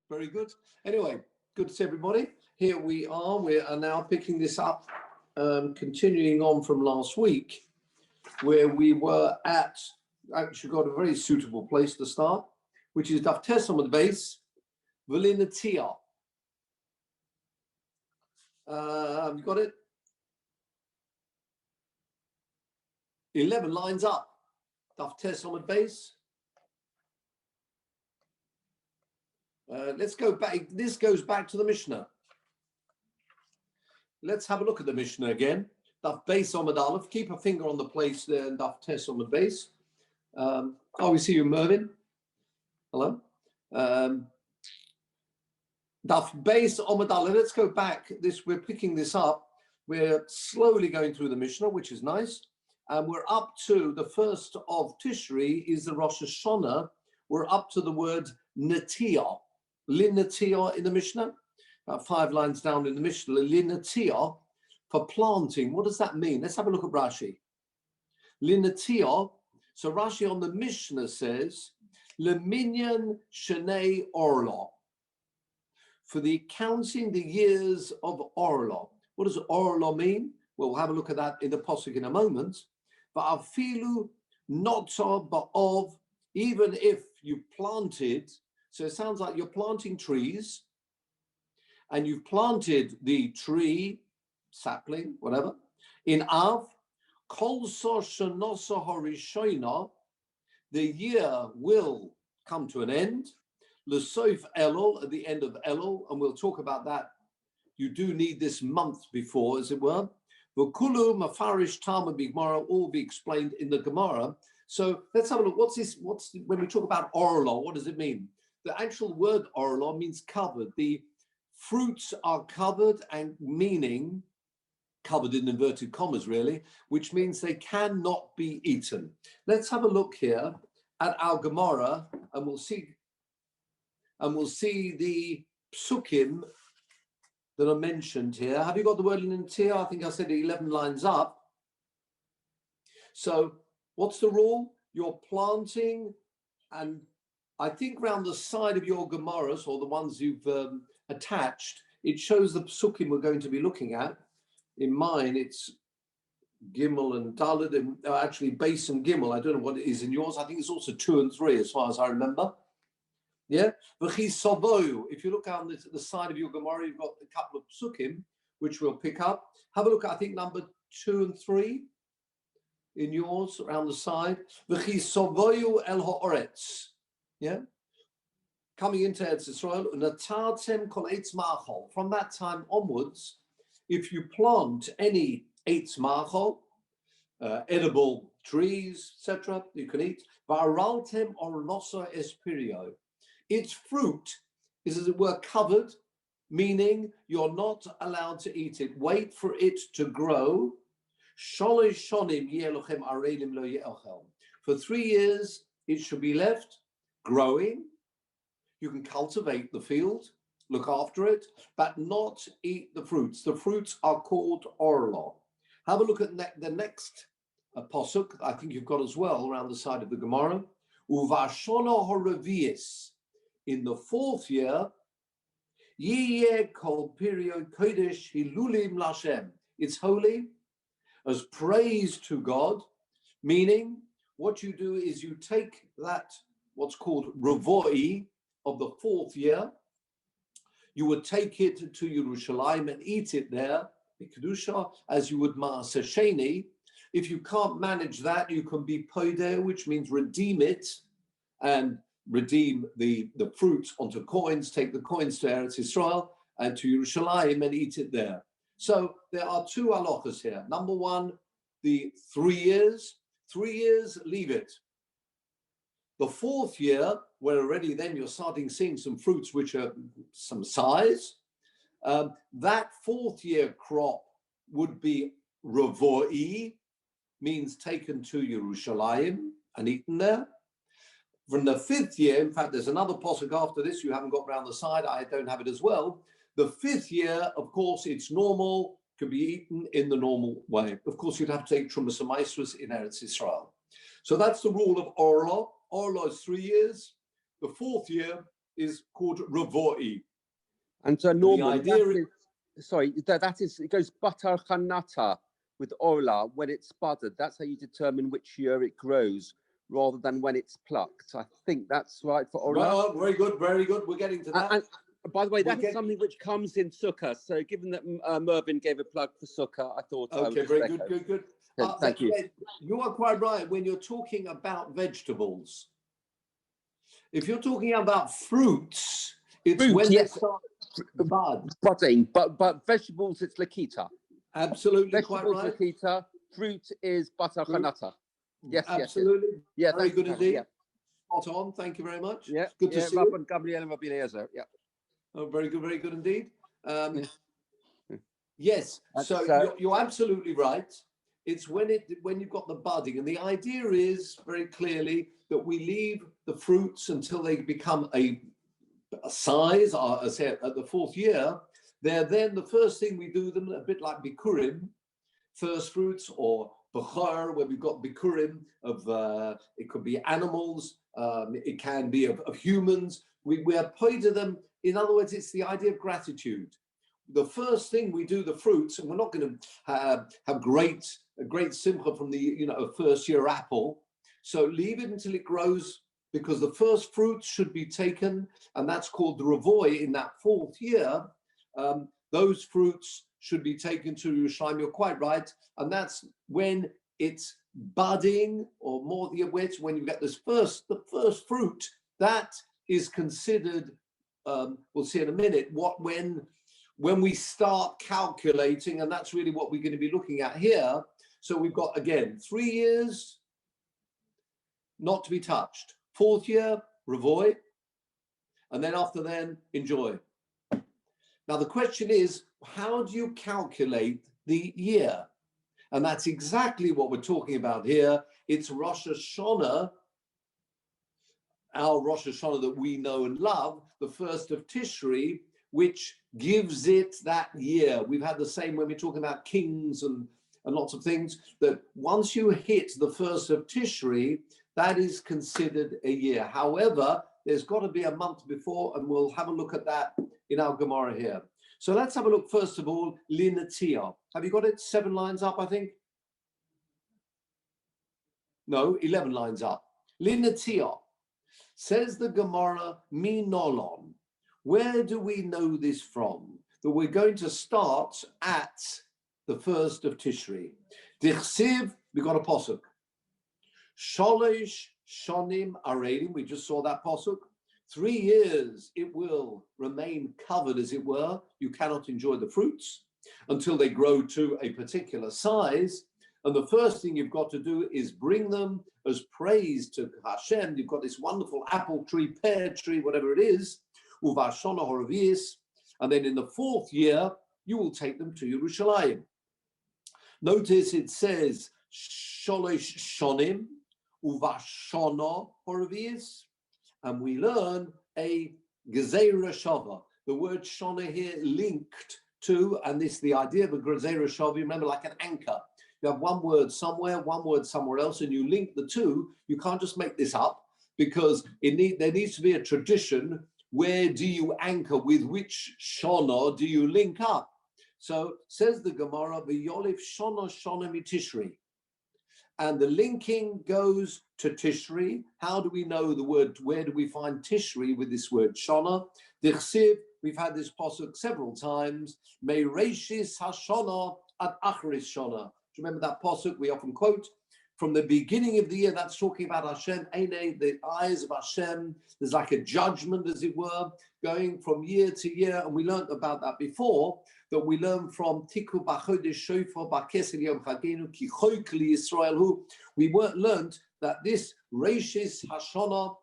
Very good. Anyway, good to see everybody. Here we are. We are now picking this up, continuing on from last week, where we were at, actually got a very suitable place to start, which is Daf Tesam at the base, Velinatia. You got it? 11 lines up. Daf Tesam at base. Let's go back. This goes back to the Mishnah. Let's have a look at the Mishnah again. Daf Beis Omid Aleph. Keep a finger on the place there and Daf Tes Omid Beis. We see you, Mervin. Hello. Daf Beis Omid Aleph. Let's go back. We're picking this up. We're slowly going through the Mishnah, which is nice. And we're up to the first of Tishri is the Rosh Hashanah. We're up to the word Natiyah. Linatiyah in the Mishnah, about 5 lines down in the Mishnah. Linatiyah for planting. What does that mean? Let's have a look at Rashi. Linatiyah. So Rashi on the Mishnah says, Leminyan Shenei Orla. For the counting the years of Orla. What does Orla mean? Well, we'll have a look at that in the Pasuk in a moment. But afilu notza ba'ov, even if you planted. So it sounds like you're planting trees and you've planted the tree, sapling, whatever, in Av, Kol So Shanosa Horishoina, the year will come to an end, L'Soif Elul, at the end of Elul, and we'll talk about that. You do need this month before, as it were. V'kulu Mafarish Talmud B'Gemara, all be explained in the Gemara. So let's have a look. When we talk about Orla, what does it mean? The actual word orla means covered. The fruits are covered, and meaning covered in inverted commas, really, which means they cannot be eaten. Let's have a look here at our Gemara, and we'll see the psukim that are mentioned here. Have you got the word linatiyah? I think I said 11 lines up. So what's the rule? You're planting, and I think around the side of your Gemaras, or the ones you've attached, it shows the psukim we're going to be looking at. In mine, it's Gimel and Daled, and actually Base and Gimel. I don't know what it is in yours. I think it's also 2 and 3, as far as I remember. Yeah? If you look on the side of your Gemara, you've got a couple of psukim, which we'll pick up. Have a look at, I think, number 2 and 3 in yours, around the side. V'chisovoyu el ha'oretz. Yeah, coming into Eretz Yisrael, natartem kol eitz ma'achol. From that time onwards, if you plant any eitz ma'achol, edible trees, etc., you can eat. Va'araltem orlosa espirio. Its fruit is, as it were, covered, meaning you're not allowed to eat it. Wait for it to grow. Sholish shonim yelochem arelim lo ye'elchem. For 3 years, it should be left growing. You can cultivate the field, look after it, but not eat the fruits. The fruits are called orla. Have a look at the next pasuk, I think you've got as well, around the side of the Gemara. Uvashona horavius. In the 4th year, yiyeh kol period kodesh hilulim lashem. It's holy as praise to God, meaning what you do is you take that, what's called Ravoi of the 4th year, you would take it to Yerushalayim and eat it there, Kedusha, as you would Maaseh Sheni. If you can't manage that, you can be Podeh, which means redeem it, and redeem the fruits onto coins, take the coins to Eretz Yisrael and to Yerushalayim and eat it there. So there are 2 halachas here. Number 1, the 3 years. 3 years, leave it. The 4th year, where already then you're starting seeing some fruits which are some size, that 4th year crop would be ravoi, means taken to Yerushalayim and eaten there. From the 5th year, in fact, there's another posuk after this, you haven't got round the side, I don't have it as well. The 5th year, of course, it's normal, can be eaten in the normal way. Of course, you'd have to take Trumas and Maasros in Eretz Yisrael. So that's the rule of Orla. Orla is 3 years. The 4th year is called Ravoi. And so Norman, it goes Batar Khanata with Orla when it's budded. That's how you determine which year it grows rather than when it's plucked. I think that's right for Orla. Well, very good, very good. We're getting to that. And by the way, that's something which comes in Sukkah. So given that Mervyn gave a plug for Sukkah, I thought okay, very good, good. Thank you. You are quite right when you're talking about vegetables. If you're talking about fruits, it's when they start budding. But vegetables, it's Lakita. Absolutely, vegetables, quite right. Lakita. Fruit is Batar Khanata. Yes, absolutely. Yes. Very good indeed. Yeah. Spot on. Thank you very much. Yeah. Good to see you. Gabriel and Yeah. Oh, very good indeed. Yes. So you're absolutely right. It's when you've got the budding, and the idea is very clearly that we leave the fruits until they become a size. I said at the 4th year, they're then the first thing we do them a bit like bikurim, first fruits, or bechor, where we've got bikurim of it could be animals, it can be of humans. We are paid to them. In other words, it's the idea of gratitude. The first thing we do the fruits, and we're not going to have a great simcha from the first year apple. So leave it until it grows, because the first fruits should be taken, and that's called the Ravoi in that 4th year. Those fruits should be taken to Yerushalayim. You're quite right, and that's when it's budding, or more when you get the first fruit. That is considered. We'll see in a minute when we start calculating, and that's really what we're going to be looking at here. So we've got, again, 3 years not to be touched. 4th year, Ravoi, and then after then, enjoy. Now the question is, how do you calculate the year? And that's exactly what we're talking about here. It's Rosh Hashanah, our Rosh Hashanah that we know and love, the 1st of Tishri, which gives it that year. We've had the same when we're talking about kings and lots of things, that once you hit the 1st of Tishri, that is considered a year. However, there's got to be a month before, and we'll have a look at that in our Gemara here. So let's have a look, first of all, Linatia. Have you got it? 7 lines up, I think? No, 11 lines up. Linatia. Says the Gemara, Minolon. Where do we know this from? That we're going to start at the 1st of Tishri. Dichsiv, we got a posuk. Sholosh shonim aredim, we just saw that posuk. 3 years it will remain covered, as it were. You cannot enjoy the fruits until they grow to a particular size. And the first thing you've got to do is bring them as praise to Hashem. You've got this wonderful apple tree, pear tree, whatever it is, uvashona horavius, and then in the 4th year, you will take them to Yerushalayim. Notice it says sholosh shonim, uvashona horavius, and we learn a gezerah shava. The word shona here linked to, and this the idea of a gezerah shava, remember, like an anchor. You have one word somewhere, one word somewhere else, and you link the two. You can't just make this up, because there needs to be a tradition. Where do you anchor? With which shona do you link up? So says the Gemara, v'yolif shona shona mitishri. And the linking goes to Tishri. How do we know the word? Where do we find Tishri with this word shona? Dichsiv, we've had this posuk several times. May reishis hashona ad achris shona. Do you remember that posuk we often quote? From the beginning of the year, that's talking about Hashem, Eine, the eyes of Hashem. There's like a judgment, as it were, going from year to year. And we learned about that before, that we learned from Tiku Bachodesh Shofar Bakesel Yom Chagenu Ki Choykli Yisrael Hu. We learned that this Reishis Hashana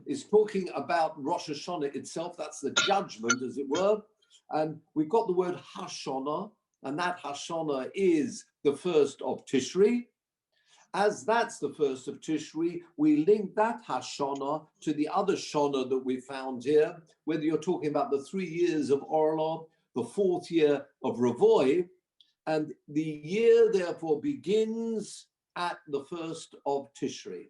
is talking about Rosh Hashanah itself. That's the judgment, as it were. And we've got the word Hashana, and that Hashana is the 1st of Tishri. As that's the 1st of Tishri, we link that Hashana to the other Shana that we found here, whether you're talking about the 3 years of Orla, the 4th year of Ravoi, and the year therefore begins at the 1st of Tishri.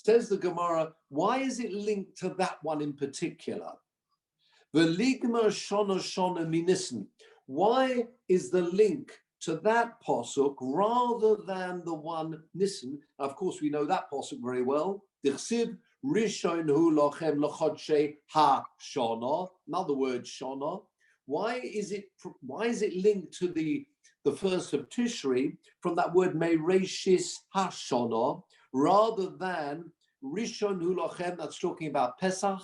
Says the Gemara, why is it linked to that one in particular? V'ligma shona shona minissen. Why is the link to that posuk rather than the one Nissen? Of course, we know that posuk very well. Dichsiv rishon hu lochem lechodshe ha shona. Another word, shona. Why is it linked to the first of Tishri from that word meireshis ha shona rather than rishon hu lochem? That's talking about Pesach,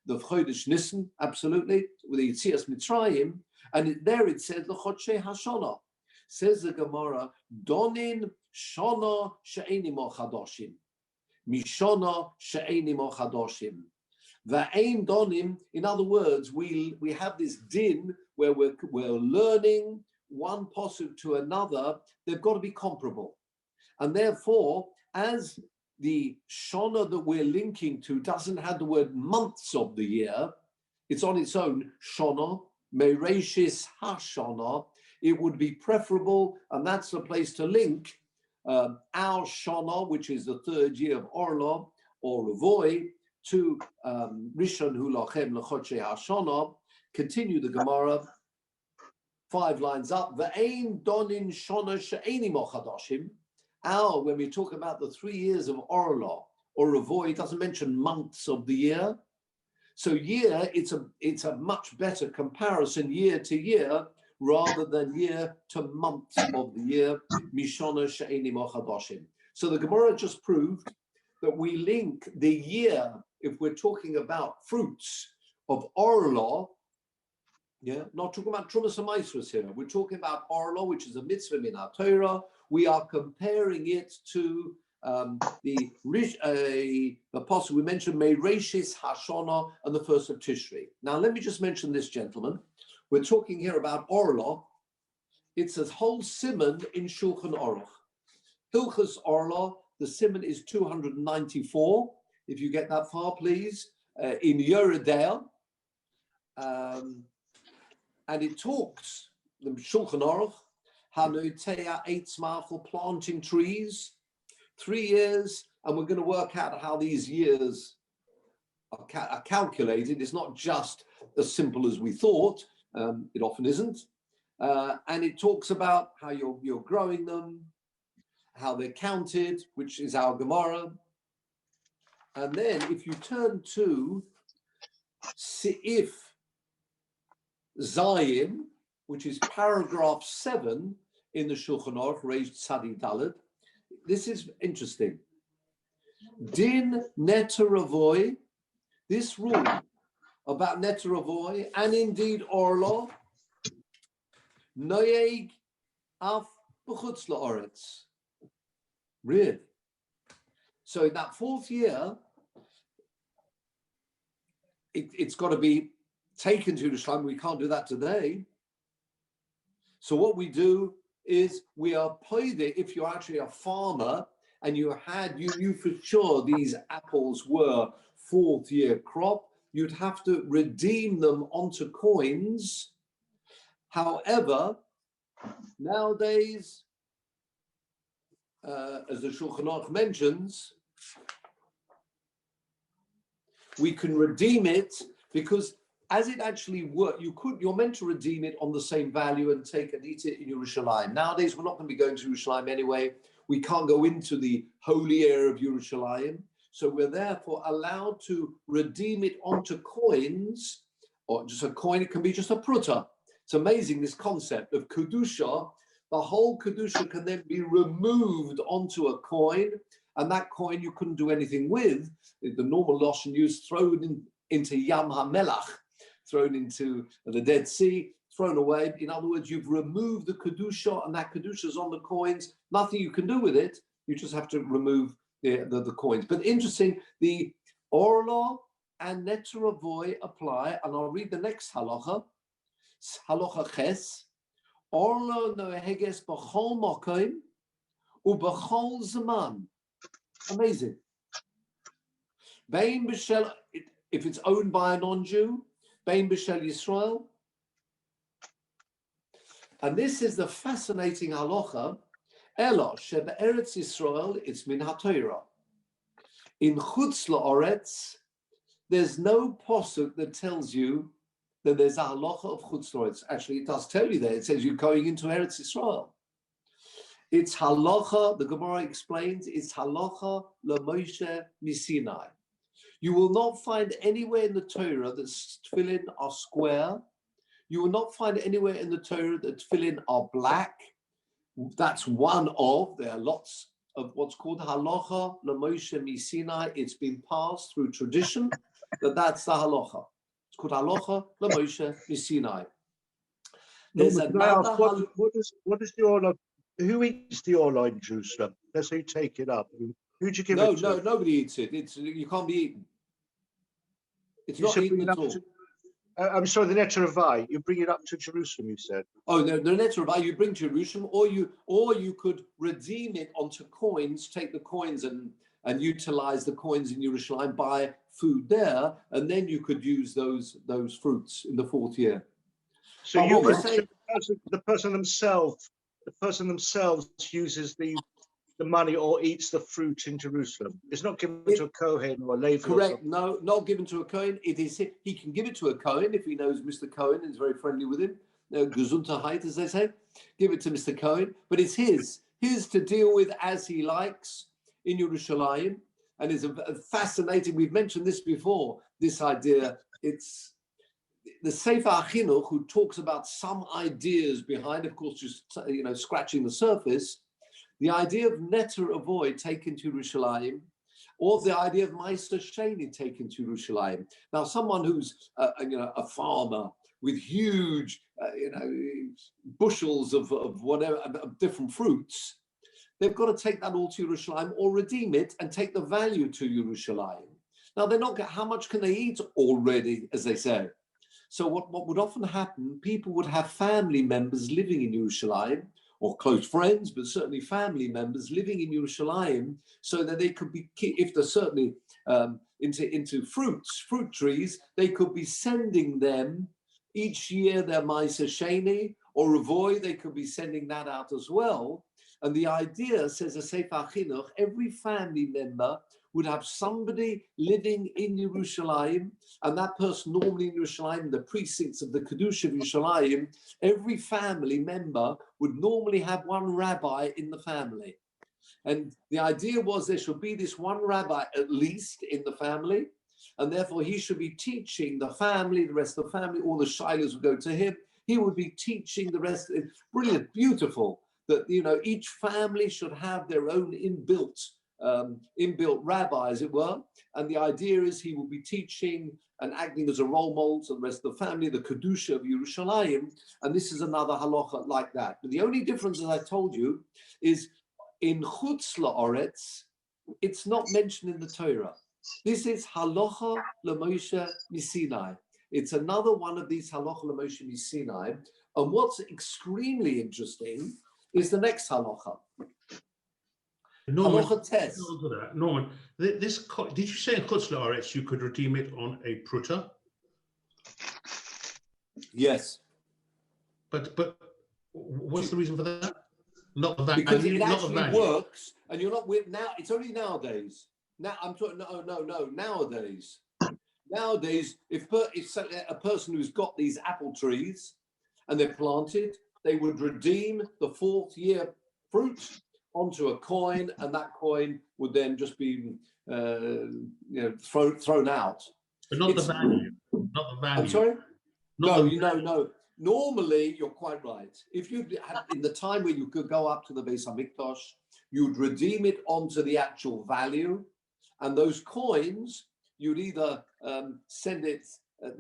the Chodesh Nissen, absolutely, with the Yitzias Mitzrayim, and there it says lechodshe ha shona. Says the Gemara, Donin Shona She'enim Chadoshim. Mishona She'enim Chadoshim. Va'ein Donim, in other words, we have this din where we're learning one posuk to another, they've got to be comparable. And therefore, as the Shona that we're linking to doesn't have the word months of the year, it's on its own, Shona, Meireshis HaShona, it would be preferable, and that's the place to link our Shana, which is the third year of Orla or Revoy, to Rishon Hu Lachem Lechodshe HaShana. Continue the Gemara, 5 lines up. Ve'ein donin shona she'eini mochadoshim. When we talk about the 3 years of Orla or Revoy, it doesn't mention months of the year. So year, it's a much better comparison year to year, rather than year to months of the year, Mishona She'eni Mochadoshim. So the Gemara just proved that we link the year, if we're talking about fruits of Orla, not talking about Trumas and Maisros here, we're talking about Orla, which is a mitzvah in our Torah. We are comparing it to the apostle we mentioned, Meireshis Hashona and the first of Tishri. Now, let me just mention this, gentlemen. We're talking here about Orla. It's a whole simon in Shulchan Aruch. Hilchos Orla, the simon is 294. If you get that far, please. In Yeridea. And it talks, the Shulchan Aruch, Hanotea Eitzmach, for planting trees, 3 years, and we're going to work out how these years are calculated. It's not just as simple as we thought. It often isn't. And it talks about how you're growing them, how they're counted, which is our Gemara. And then if you turn to Seif Zayim, which is paragraph 7 in the Shulchan Aruch, Reish Tzadi Daled, this is interesting. Din Netaravoy, this rule about Netaravoy, and indeed Orla, Noyeg Af B'chutz La'aretz. Really? So in that 4th year, it's got to be taken to Yerushalayim. We can't do that today. So what we do is we are paid it. If you're actually a farmer and you knew for sure these apples were 4th year crop, you'd have to redeem them onto coins. However, nowadays, as the Shulchan Aruch mentions, we can redeem it because as it actually worked, you're meant to redeem it on the same value and take and eat it in Yerushalayim. Nowadays, we're not going to be going to Yerushalayim anyway. We can't go into the holy area of Yerushalayim. So we're therefore allowed to redeem it onto coins, or just a coin. It can be just a pruta. It's amazing, this concept of Kedusha. The whole Kedusha can then be removed onto a coin, and that coin you couldn't do anything with. The normal Lashon used, thrown into Yam HaMelach, thrown into the Dead Sea, thrown away. In other words, you've removed the Kedusha, and that Kedusha is on the coins. Nothing you can do with it. You just have to remove the coins. But interesting, the Orla and Netaravoy apply, and I'll read the next halacha. Halacha Ches. Orla noheges b'chol mokim u'b'chol zaman. Amazing. Bein b'shel, if it's owned by a non-Jew, bein b'shel Yisrael. And this is the fascinating halacha. Elo shebe'eretz Yisrael, it's min haTorah. In Chutz La'aretz, there's no posuk that tells you that there's a halacha of Chutz La'aretz. Actually, it does tell you that. It says you're going into Eretz Yisrael. It's halacha, the Gemara explains, it's halacha LaMoshe Misinai. You will not find anywhere in the Torah that tefillin are square. You will not find anywhere in the Torah that tefillin are black. That's one of, there are lots of what's called halacha LaMoshe Misinai. It's been passed through tradition that's the halacha. It's called halacha LaMoshe Misinai. There's another. What is the orla? Who eats the orla in Jerusalem? Let's say you take it up. Who'd you give it to? No, nobody eats it. You can't be eaten. It's not eaten at all. I'm sorry, the Netter Avai, you bring it up to Jerusalem, you said. Oh, no, the Netter Avai, you bring to Jerusalem, or you could redeem it onto coins, take the coins and utilize the coins in Jerusalem, buy food there, and then you could use those fruits in the fourth year. So the person themselves uses the money or eats the fruit in Jerusalem. It's not given to a Kohen or a Levi. Correct. No, not given to a Kohen. It is he can give it to a Kohen if he knows Mr. Cohen and is very friendly with him. Gesundheit, as they say. Give it to Mr. Cohen, but it's his to deal with as he likes in Yerushalayim. And it's a fascinating. We've mentioned this before. This idea. It's the Sefer HaChinuch, who talks about some ideas behind, of course, just scratching the surface. The idea of Netter Avoid taken to Yerushalayim, or the idea of Meister Sheni taken to Yerushalayim. Now, someone who's a farmer with huge bushels of whatever of different fruits, they've got to take that all to Yerushalayim or redeem it and take the value to Yerushalayim. Now, they're not. How much can they eat already, as they say? So what would often happen? People would have family members living in Yerushalayim, or close friends, but certainly family members living in Yerushalayim, so that they could be, if they're certainly into fruit trees, they could be sending them each year their Ma'aser Sheni or Avoy. They could be sending that out as well. And the idea, says the Sefer HaChinuch, every family member would have somebody living in Yerushalayim, and that person normally in Yerushalayim, the precincts of the Kedusha of Yerushalayim, every family member would normally have one rabbi in the family. And the idea was there should be this one rabbi at least in the family, and therefore he should be teaching the family, the rest of the family, all the shilas would go to him. He would be teaching the rest. Brilliant, beautiful, that each family should have their own inbuilt rabbi, as it were. And the idea is he will be teaching and acting as a role model to the rest of the family, the Kedusha of Yerushalayim. And this is another halacha like that. But the only difference, as I told you, is in Chutz La'aretz, it's not mentioned in the Torah. This is halacha LaMoshe Misinai. It's another one of these halacha LaMoshe Misinai. And what's extremely interesting is the next halacha. Norman, halacha tes. Norman, did you say in Chutz La'aretz you could redeem it on a pruta? Yes. But what's the reason for that? Not the value. Because it not actually the value. works, and you're not with now. It's only nowadays. Now I'm talking. No. Nowadays, if a person who's got these apple trees and they're planted, they would redeem the fourth year fruit onto a coin, and that coin would then just be thrown out. But not the value. Not the value. I'm sorry? Not No. Normally, you're quite right. If you had in the time where you could go up to the Beis Hamikdash, you'd redeem it onto the actual value, and those coins you'd either send it,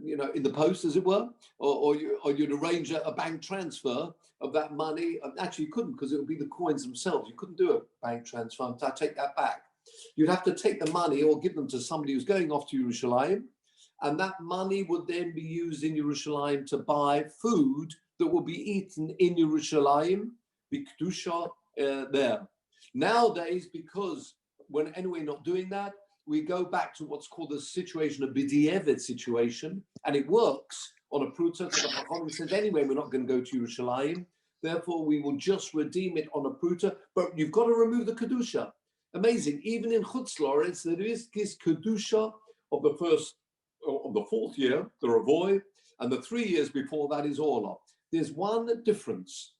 in the post, as it were, or you'd arrange a bank transfer of that money. Actually, you couldn't, because it would be the coins themselves. You couldn't do a bank transfer. I take that back. You'd have to take the money or give them to somebody who's going off to Yerushalayim, and that money would then be used in Yerushalayim to buy food that will be eaten in Yerushalayim, b'kedusha there. Nowadays, because when anyway not doing that, we go back to what's called the situation of b'di'evet situation, and it works on a pruta. So the Chachamim says, anyway, we're not going to go to Yerushalayim, therefore we will just redeem it on a pruta, but you've got to remove the kedusha. Amazing. Even in Chutz La'aretz, there is this kedusha of the fourth year, the Ravoy, and the 3 years before that is Orla. There's one difference.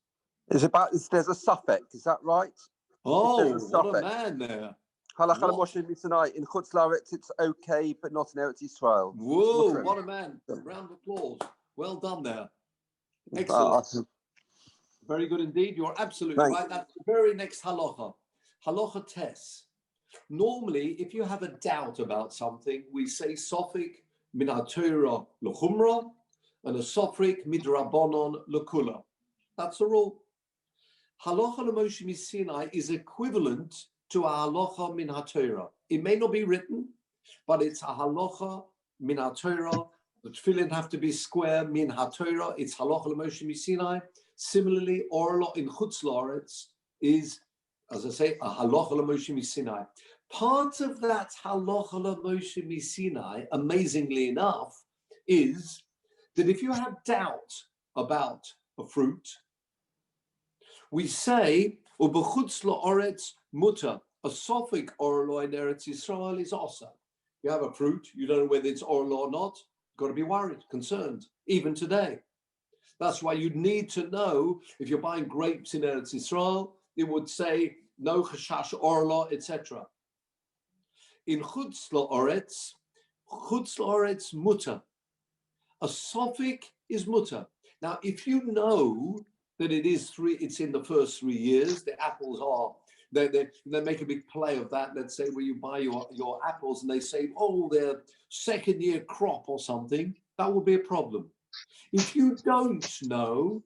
There's a suffix, is that right? Oh, There's a what a suffix. man there. Halacha What? Moshe Mitzrayim. In Chutz La'aretz, it's okay, but not in Eretz Yisrael. Whoa, what a man. Round of applause. Well done there. Excellent. Awesome. Very good indeed. You're absolutely right. That's the very next halacha. Halacha tes. Normally, if you have a doubt about something, we say sofik min haTorah l'chumra and a sofik midrabanon l'kula. That's the rule. Halacha l'Moshe Sinai is equivalent to a halacha min haTorah. It may not be written, but it's a halacha min haTorah. The tefillin have to be square min haTorah. It's halacha l'Moshe Sinai. Similarly, Orla in Chutz La'aretz is, as I say, a halacha l'Moshe Sinai. Part of that halacha l'Moshe Sinai, amazingly enough, is that if you have doubt about a fruit, we say, u'b'chutz la'aretz mutar, a sofik orla in Eretz Yisrael is also. You have a fruit, you don't know whether it's orla or not, you've got to be worried, concerned, even today. That's why you'd need to know, if you're buying grapes in Eretz Yisrael, it would say, no chashash orla, etc. In Chutz La'aretz mutar. A sofik is mutar. Now, if you know that it's in the first 3 years, the apples are, they make a big play of that. Let's say where you buy your apples and they say, oh, they're second year crop or something, that would be a problem. If you don't know,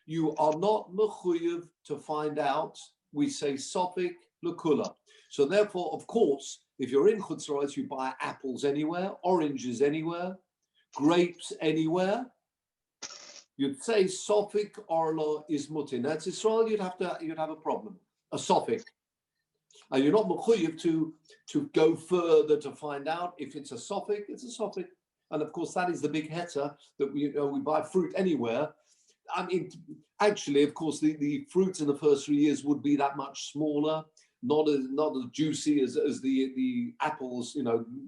you are not mechuyev to find out. We say sofik l'kula. So therefore, of course, if you're in Chutz La'aretz, you buy apples anywhere, oranges anywhere, grapes anywhere. You'd say sofik orla is mutin. That's Israel. You'd have a problem. A sofik, and you're not mechuyev to go further to find out if it's a sofik. It's a sofik, and of course that is the big heter that we buy fruit anywhere. I mean, actually, of course, the fruits in the first 3 years would be that much smaller, not as juicy as the apples,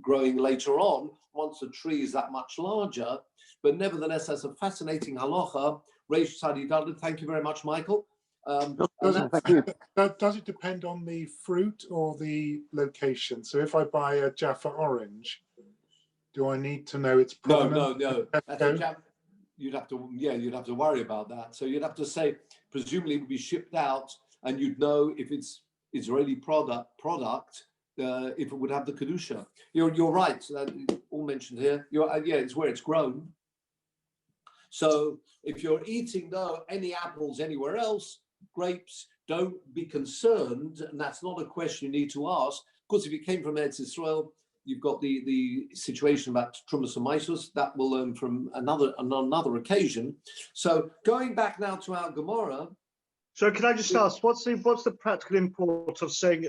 growing later on. Once the tree is that much larger, but nevertheless, that's a fascinating halacha. Reish Tzadi, thank you very much, Michael. Does it depend on the fruit or the location? So if I buy a Jaffa orange, do I need to know its provenance? No. You'd have to worry about that. So you'd have to say, presumably it would be shipped out, and you'd know if it's Israeli product, if it would have the kedusha. You're right. That all mentioned here. It's where it's grown. So if you're eating any apples anywhere else, grapes, don't be concerned, and that's not a question you need to ask. Of course, if you came from Eretz Yisrael, you've got the situation about Trumas and Maisus, that we'll learn from another occasion. So going back now to our Gemara. So can I just ask, what's the practical import of saying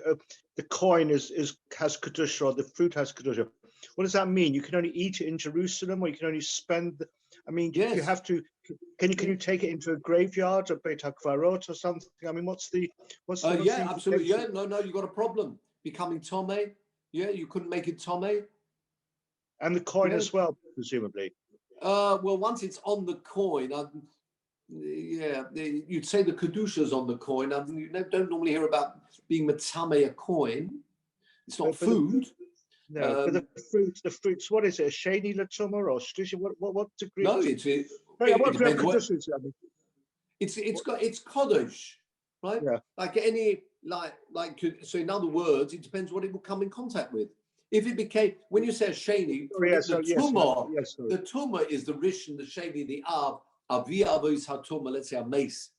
the coin has kedusha or the fruit has kedusha? What does that mean? You can only eat it in Jerusalem, or you can only spend? Yes. You have to. Can you take it into a graveyard or Beit HaKvarot or something? I mean, what's the Absolutely. Yeah, no, you got a problem becoming Tomei. Yeah, you couldn't make it Tomei. And the coin as well, presumably. Well, once it's on the coin, you'd say the kedusha's on the coin. You don't normally hear about being matame a coin. It's not food. But the fruits. What is it? A sheni latuma or shlishi? What degree? No, it's kodesh, right? Yeah. Like any so. In other words, it depends what it will come in contact with. If it became, when you say a sheni, the tumah is the rish and the sheni, the avi avos hatumah. Let's say a mace.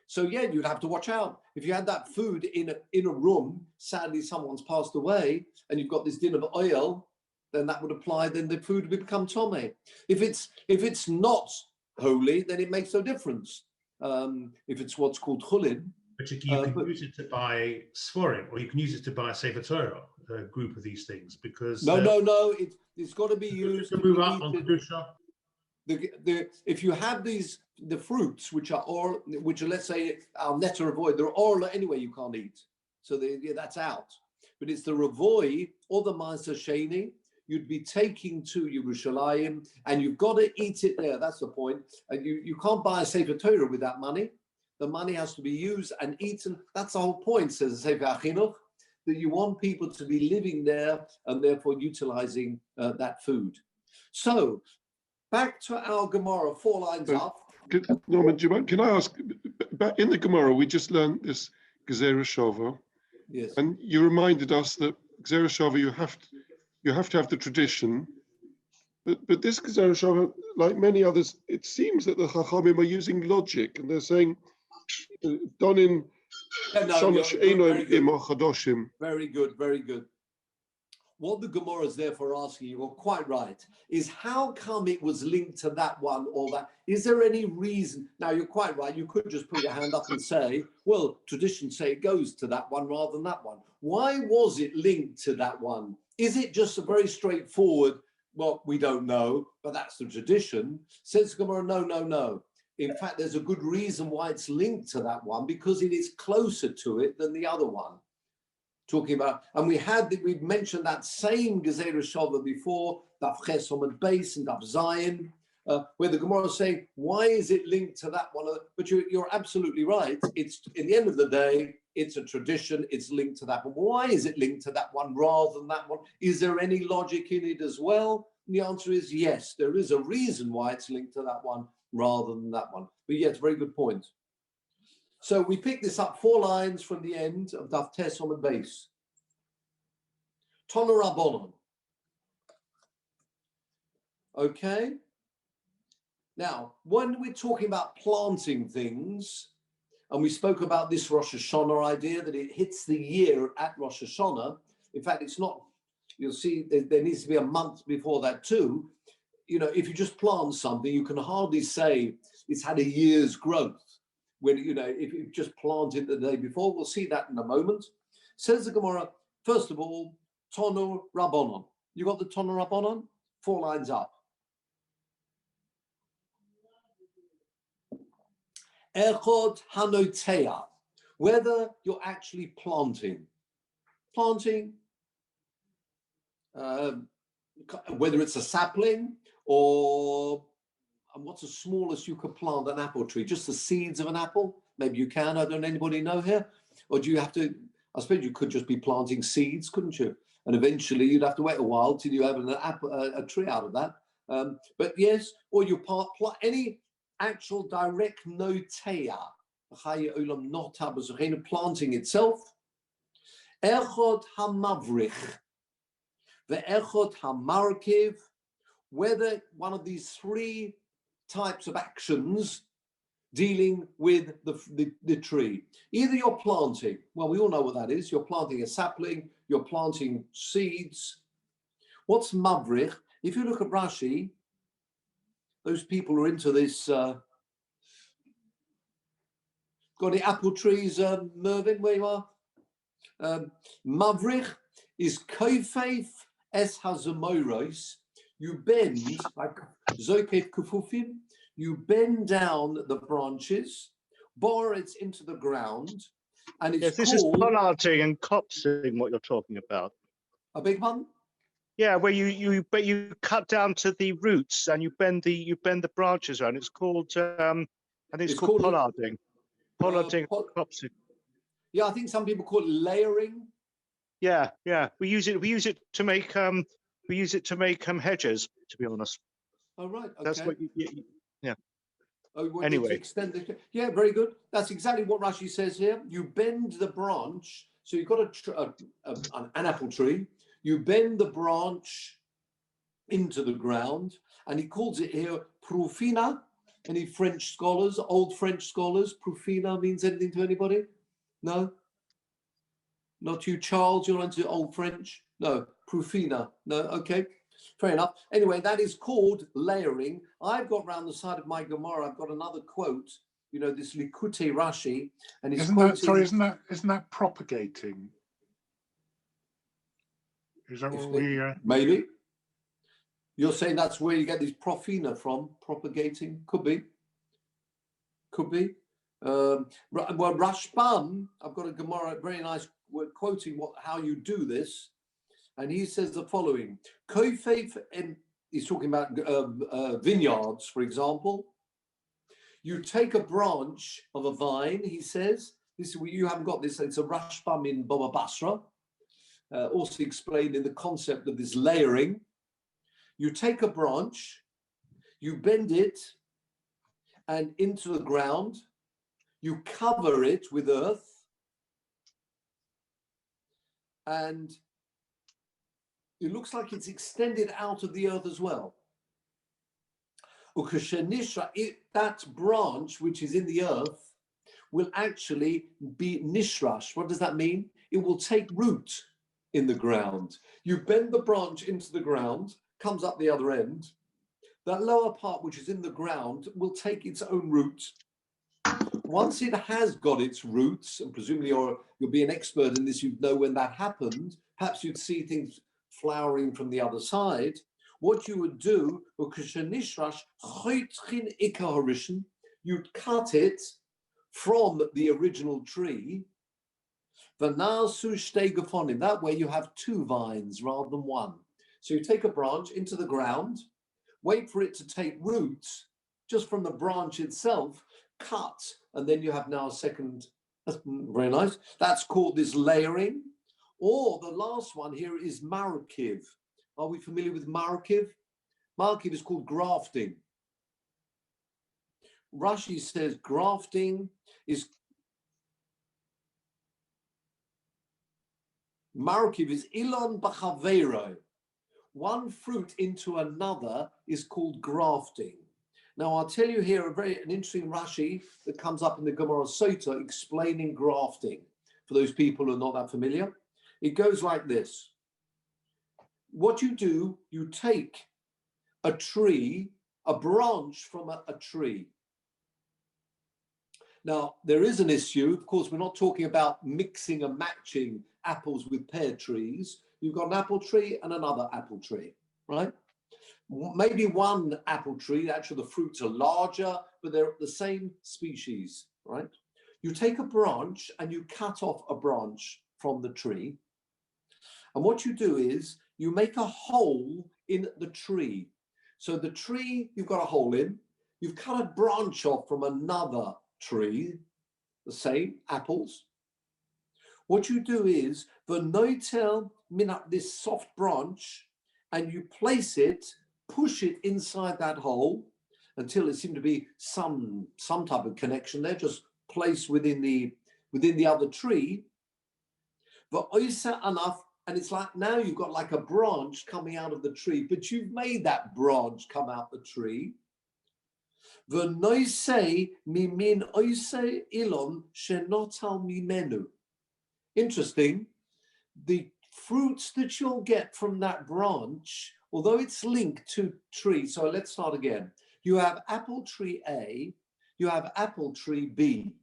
So you'd have to watch out. If you had that food in a room, sadly someone's passed away, and you've got this din of oil, then that would apply. Then the food would become tomei. If it's not holy, then it makes no difference. If it's what's called chulin. But you can use it to buy sforim, or you can use it to buy a Sefer Torah, a group of these things, because no, it's got to be used to move up on kedusha. If you have the fruits which are let's say our netter avoid, they're all anyway you can't eat, so that's out. but it's the Ravoi or the Ma'aser Sheni you'd be taking to Yerushalayim, and you've got to eat it there. That's the point. And you can't buy a Sefer Torah with that money. The money has to be used and eaten. That's the whole point, says the Sefer HaChinuch, that you want people to be living there and therefore utilizing that food. So back to our Gemara, 4 lines up. Norman, can I ask, in the Gemara, we just learned this Gezerah Shava. Yes. And you reminded us that Gezerah Shava, you have to have the tradition. But this Gezerah Shava, like many others, it seems that the Chachamim are using logic, and they're saying, done in very good, very good. What the Gemara is therefore asking, you are quite right, is how come it was linked to that one or that? Is there any reason? Now, you're quite right. You could just put your hand up and say, well, traditions say it goes to that one rather than that one. Why was it linked to that one? Is it just a very straightforward, well, we don't know, but that's the tradition? Says Gemara, no. In fact, there's a good reason why it's linked to that one, because it is closer to it than the other one. Talking about, and we've mentioned that same Gezerah Shava before, Daf Ches Omid Beis and Daf Zayin, where the Gemara is saying, why is it linked to that one? But you're absolutely right. It's, in the end of the day, it's a tradition, it's linked to that one. Why is it linked to that one rather than that one? Is there any logic in it as well? And the answer is yes, there is a reason why it's linked to that one rather than that one. But yeah, it's a very good point. So we pick this up 4 lines from the end of Daf Tes Omid Beis. Tonu Rabbanon. Okay. Now, when we're talking about planting things, and we spoke about this Rosh Hashanah idea that it hits the year at Rosh Hashanah. In fact, it's not, you'll see there needs to be a month before that too. You know, if you just plant something, you can hardly say it's had a year's growth. When, you know, if you just planted the day before, we'll see that in a moment. Says the Gemara, first of all, Tonu Rabbanon. You got the Tonu Rabbanon? 4 lines up. Echod hanotea, whether you're actually planting, whether it's a sapling or, and what's the smallest you could plant an apple tree? Just the seeds of an apple? Maybe you can. I don't anybody know here. Or do you have to? I suppose you could just be planting seeds, couldn't you? And eventually you'd have to wait a while till you have a tree out of that. But yes, or you plant any actual direct notea, planting itself. Echod hamavrich, ve'echod hamarkiv, whether one of these 3 types of actions dealing with the tree. Either you're planting, well, we all know what that is. You're planting a sapling, you're planting seeds. What's mavrich? If you look at Rashi, those people who are into this, got any apple trees, Mervyn, where you are? Mavrich is koifeif es hazamoros. You bend, like Zokef Kufufim, you bend down the branches, bore it into the ground, and it's this called... is pollarding and copsing, what you're talking about. A big one? Yeah, where you cut down to the roots and you bend the branches around. It's called I think it's called pollarding. Pollarding, copsing. Yeah, I think some people call it layering. Yeah. We use it to make hedges, to be honest. Oh right, okay. That's what yeah. Oh, anyway. Extend the, yeah, very good. That's exactly what Rashi says here. You bend the branch. So you've got an apple tree. You bend the branch into the ground, and he calls it here profina. Any French scholars, old French scholars, profina means anything to anybody? No? Not you, Charles, you're into old French? No, profina. No, okay. Fair enough. Anyway, that is called layering. I've got round the side of my Gemara, I've got another quote, you know, this Likutei Rashi, and it's isn't that propagating? Is that what we maybe? You're saying that's where you get these profina from, propagating? Could be. Well, Rashbam, I've got a Gemara, very nice we're quoting how you do this, and he says the following: Koifev, and he's talking about vineyards, for example. You take a branch of a vine, he says. This you haven't got this. It's a Rashbam in Baba Basra, also explained in the concept of this layering. You take a branch, you bend it, and into the ground. You cover it with earth, and it looks like it's extended out of the earth as well. That branch which is in the earth will actually be nishrash. What does that mean? It will take root in the ground. You bend the branch into the ground, comes up the other end. That lower part which is in the ground will take its own root. Once it has got its roots, and presumably you'll be an expert in this, you'd know when that happened, perhaps you'd see things flowering from the other side. What you would do, you'd cut it from the original tree. That way you have two vines rather than one. So you take a branch into the ground, wait for it to take root just from the branch itself, cut, and then you have now a second. That's very nice. That's called this layering. Or the last one here is marukiv. Are we familiar with marukiv? Marukiv is called grafting. Rashi says grafting is marukiv is ilon b'chavero. One fruit into another is called grafting. Now, I'll tell you here an interesting Rashi that comes up in the Gemara Sota explaining grafting. For those people who are not that familiar, it goes like this. What you do, you take a tree, a branch from a tree. Now, there is an issue. Of course, we're not talking about mixing and matching apples with pear trees. You've got an apple tree and another apple tree, right? Maybe one apple tree, actually the fruits are larger, but they're the same species, right? You take a branch and you cut off a branch from the tree. And what you do is you make a hole in the tree. So the tree you've got a hole in, you've cut a branch off from another tree, the same apples. What you do is the noitel minat, this soft branch, and you place it, push it inside that hole until it seemed to be some type of connection there, just placed within the other tree. But enough, and it's like now you've got like a branch coming out of the tree, but you've made that branch come out the tree. The noisei mimin oisei ilon shenotal mimenu. Interesting. The fruits that you'll get from that branch, although it's linked to tree. So let's start again. You have apple tree A, you have apple tree B.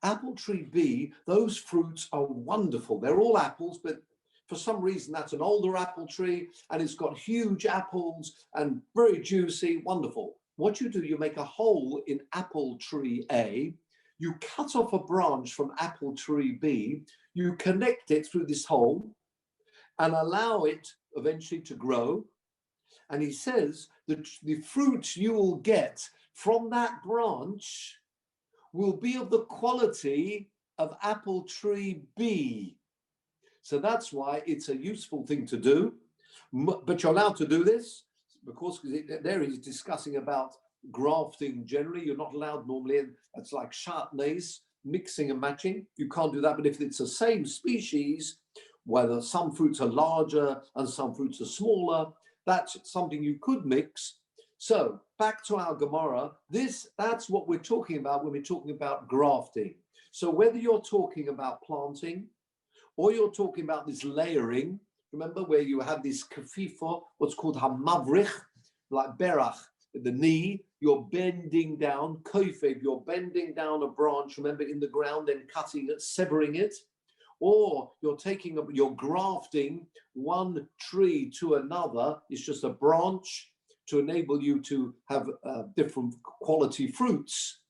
Apple tree B, those fruits are wonderful. They're all apples, but for some reason that's an older apple tree and it's got huge apples and very juicy, wonderful. What you do, you make a hole in apple tree A, you cut off a branch from apple tree B, you connect it through this hole and allow it eventually to grow. And he says that the fruits you will get from that branch will be of the quality of apple tree B. So that's why it's a useful thing to do. But you're allowed to do this because there he's discussing about grafting generally. You're not allowed normally, and it's like chardonnays, mixing and matching. You can't do that. But if it's the same species, whether some fruits are larger and some fruits are smaller, that's something you could mix. So back to our Gemara, that's what we're talking about when we're talking about grafting. So whether you're talking about planting or you're talking about this layering, remember where you have this kafifa, what's called hamavrich, like berach, the knee, you're bending down, koifeb, you're bending down a branch, remember, in the ground, then cutting it, severing it. Or you're grafting one tree to another. It's just a branch to enable you to have different quality fruits.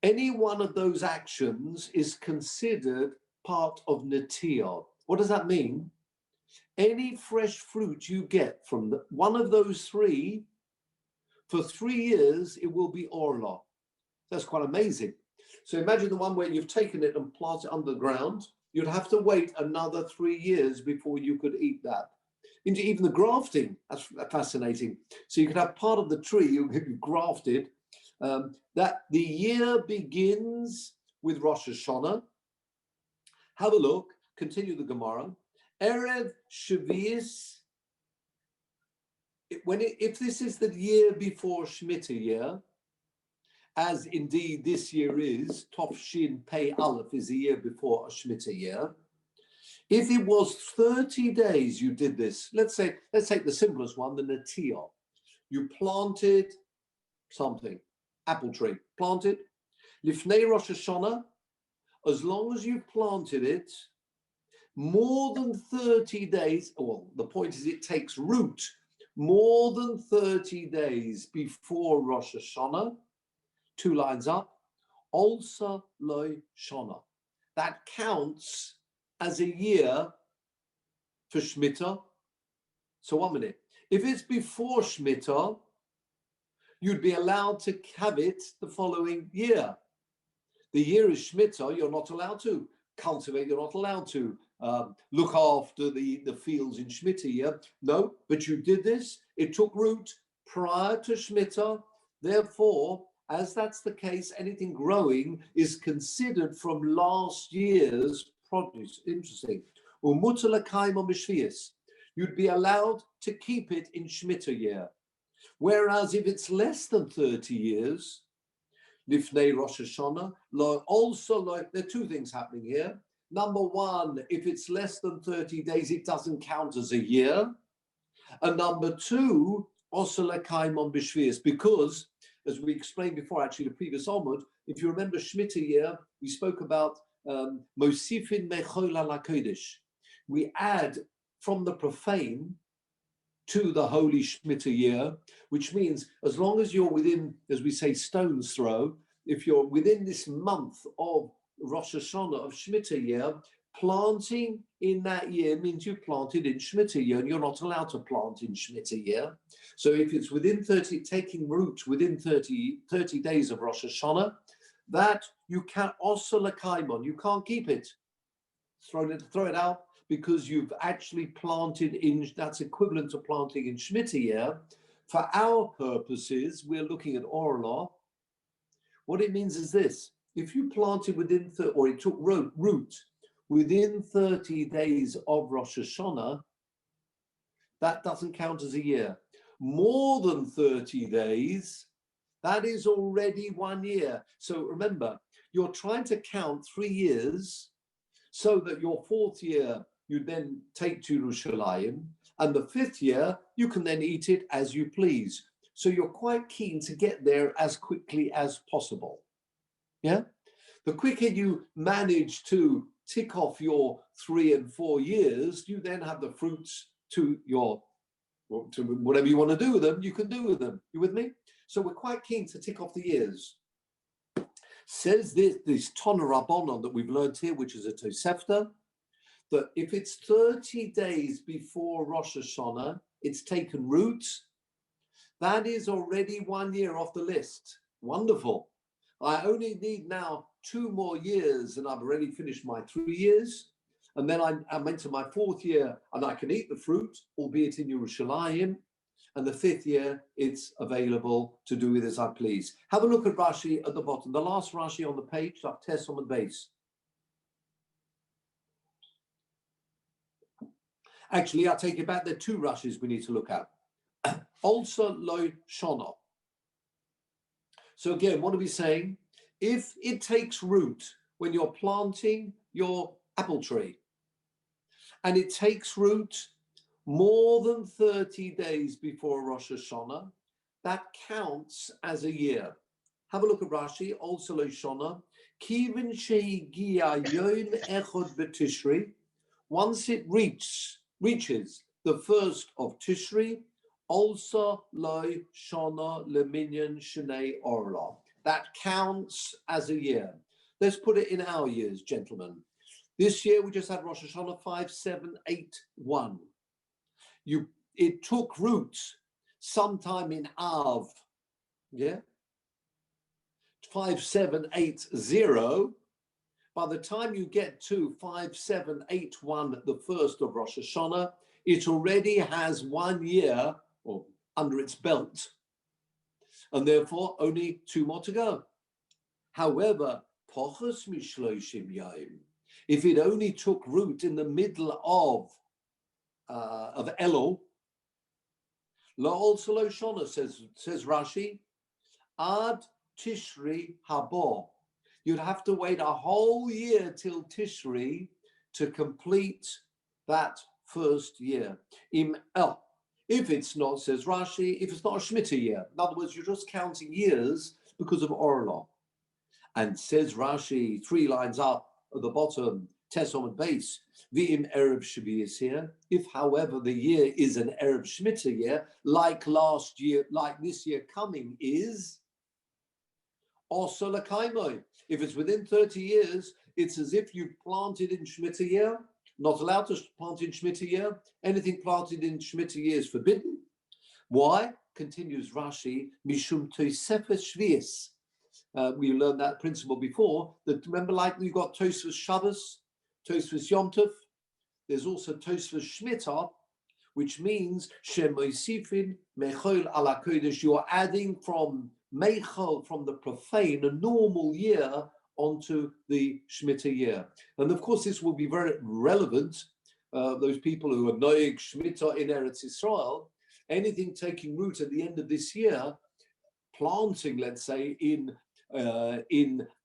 Any one of those actions is considered part of Natir. What does that mean? Any fresh fruit you get from one of those three, for 3 years, it will be Orla. That's quite amazing. So imagine the one where you've taken it and planted it under the ground. You'd have to wait another 3 years before you could eat that. Into even the grafting, that's fascinating. So you could have part of the tree you grafted. That the year begins with Rosh Hashanah. Have a look. Continue the Gemara. Erev Shavuos. If this is the year before Shemitah year, as indeed this year is, Tov Shin Pei Aleph is the year before a Shemitah year. If it was 30 days you did this, let's take the simplest one, the Natir. You planted something, apple tree, planted. Lifnei Rosh Hashanah, as long as you planted it, more than 30 days, well, the point is it takes root more than 30 days before Rosh Hashanah, 2 lines up, Olsa Loi Shana. That counts as a year for Shemitah. So 1 minute. If it's before Shemitah, you'd be allowed to have it the following year. The year is Shemitah, you're not allowed to cultivate, you're not allowed to look after the fields in Shemitah year. No, but you did this. It took root prior to Shemitah. Therefore, as that's the case, anything growing is considered from last year's produce. Interesting. You'd be allowed to keep it in Shemitah year. Whereas if it's less than 30 years, Lifnei Rosh Hashanah, there are 2 things happening here. Number 1, if it's less than 30 days, it doesn't count as a year. And number 2, because, as we explained before, actually the previous Talmud, if you remember Shemitah year, we spoke about Mosifin Mechol ala Kodesh. We add from the profane to the holy Shemitah year, which means as long as you're within, as we say, stone's throw, if you're within this month of Rosh Hashanah of Shemitah year, planting in that year means you planted in Shemitah year, and you're not allowed to plant in Shemitah year. So if it's within 30, taking root within 30 days of Rosh Hashanah, that you can't also lakaimon, you can't keep it. Throw it out, because you've actually planted in, that's equivalent to planting in Shemitah year. For our purposes, we're looking at Orla. What it means is this: if you planted within, or it took root within 30 days of Rosh Hashanah, that doesn't count as a year. More than 30 days, that is already 1 year. So remember, you're trying to count 3 years so that your 4th year you then take to Yerushalayim, and the 5th year you can then eat it as you please. So you're quite keen to get there as quickly as possible. Yeah? The quicker you manage to tick off your 3 and 4 years, you then have the fruits to whatever you want to do with them, you can do with them. You with me? So we're quite keen to tick off the years. Says this Tana Rabbanon that we've learned here, which is a Tosefta, that if it's 30 days before Rosh Hashanah, it's taken root, that is already 1 year off the list. Wonderful. I only need now 2 more years, and I've already finished my 3 years. And then I'm into my 4th year, and I can eat the fruit, albeit in Yerushalayim. And the 5th year, it's available to do with as I please. Have a look at Rashi at the bottom. The last Rashi on the page, Tes on the base. Actually, I'll take it back. There are 2 Rashis we need to look at. Also, Loi Shona. So again, what are we saying? If it takes root when you're planting your apple tree, and it takes root more than 30 days before Rosh Hashanah, that counts as a year. Have a look at Rashi, also Loi Shona. Kivin shehigia yom echad b'Tishri, once it reaches the 1st of Tishri, also Loi Shona leminyan shnei orla. That counts as a year. Let's put it in our years, gentlemen. This year we just had Rosh Hashanah 5781. It took root sometime in Av, yeah, 5780. By the time you get to 5781, the first of Rosh Hashanah, it already has 1 year or under its belt, and therefore only 2 more to go. However, Pochos Mishloshim Yom, if it only took root in the middle of Elul, La'ol Solo Shona, says Rashi, Ad Tishri Habo. You'd have to wait a whole year till Tishri to complete that first year. If it's not, says Rashi, if it's not a Shemitah year, in other words, you're just counting years because of Orlah. And says Rashi, 3 lines up at the bottom, Tesom and base, V'im Erev Shvi is here. If, however, the year is an Erev Shemitah year, like last year, like this year coming is, also Lakaimoi. If it's within 30 years, it's as if you planted in Shemitah year, not allowed to plant in Shemitah year. Anything planted in Shemitah year is forbidden. Why? Continues Rashi, Mishum Tosefes Shvius. We learned that principle before. That remember, like we've got Tosfos Shabbos, Tosfos Yom Tov. There's also Tosfos Shemitah, which means Shemoisifin Mechol ala Kodesh. You're adding from Mechol, from the profane, a normal year, onto the Shemitah year. And of course, this will be very relevant. Those people who are Noeg Shemitah in Eretz Yisrael, anything taking root at the end of this year, planting, let's say, in